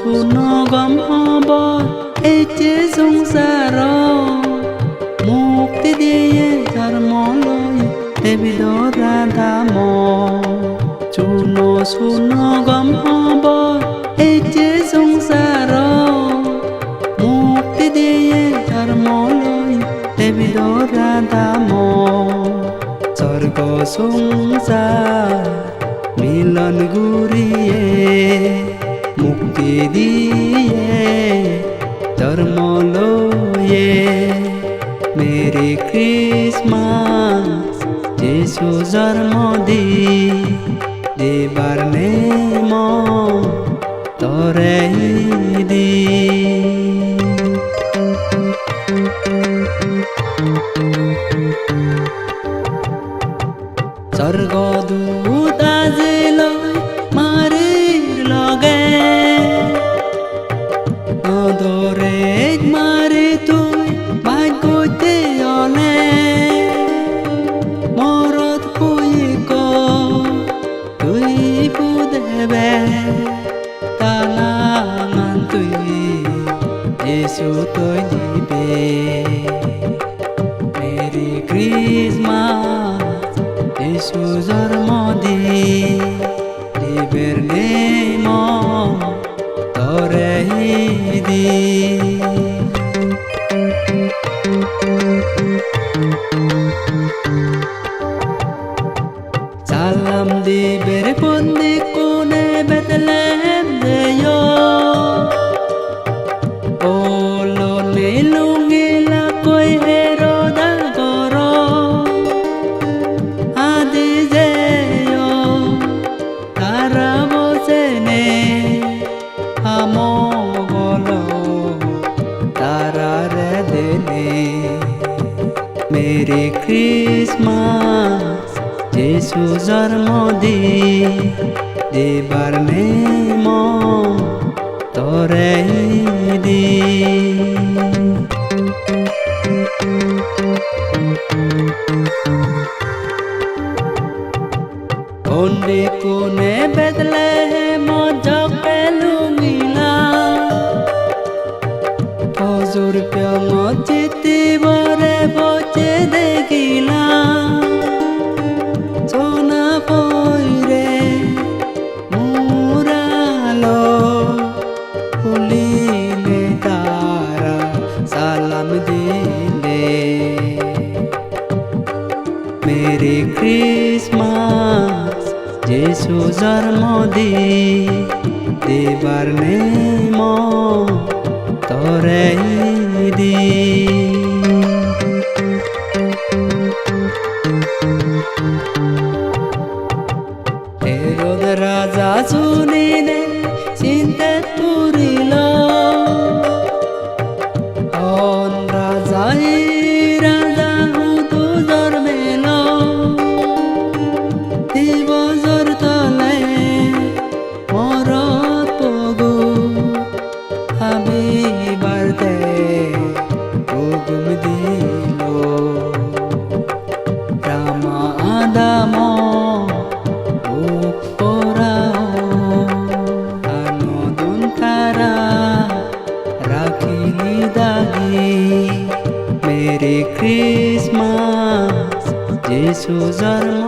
শুনো গম হব এই যে সংসার মুক্তি দিয়ে ধর্মলয় দেবী রাধাম শুনো গম হব এই যে সংসার মুক্তি দিয়ে ধর্মলয় দেবী রাধাম স্বর্গ সংসার মিলন গুরিয়ে মুক্তি দিয়ে ধর্ম লয়ে মেরি ক্রিসমাস যিশু জন্ম দেবার নেম তরে দি স্বর্গদূত আজিল মারির লগে নদরে মারি তুই ভাগ্যতে অলে মরত পুইক তুই পুদেবে তালাঙান তুই যিশু তুই দিবে মেরি ক্রিসমাস যিশু জন্ম দিবের নেম তরে দি সালাম দিবের বন্দি কোনে বেতলেহেম দেয় ওলো নীলুঙ্গিলা কই হেরোদা গর আদি যেয় তারা বসেনে আমগল তারারে দেনে মেরি ক্রিসমাস যিশু জন্ম দেবার নেম তরে দি কোনে কোনে বেতলেহেম জপেলুঙ্গিলা হজুর প্যম চিতিবরে বচে দেখিলা সোনা পইরে মুরালো ফুলিলে তারা সালাম দিলে মেরি ক্রিসমাস যিশু জন্ম দেবার নেম তরে দি হেরোদ রাজা শুনিলে চিন্তে পুরিল রাজা রাজা হুদু জন্মেল দিবসর তলে মরত পগু হাবিবার দে হুকুম দিল রামা আদাম আনন্দন তারা রাখিলি দাগি মেরি ক্রিসমাস যিশু জন্ম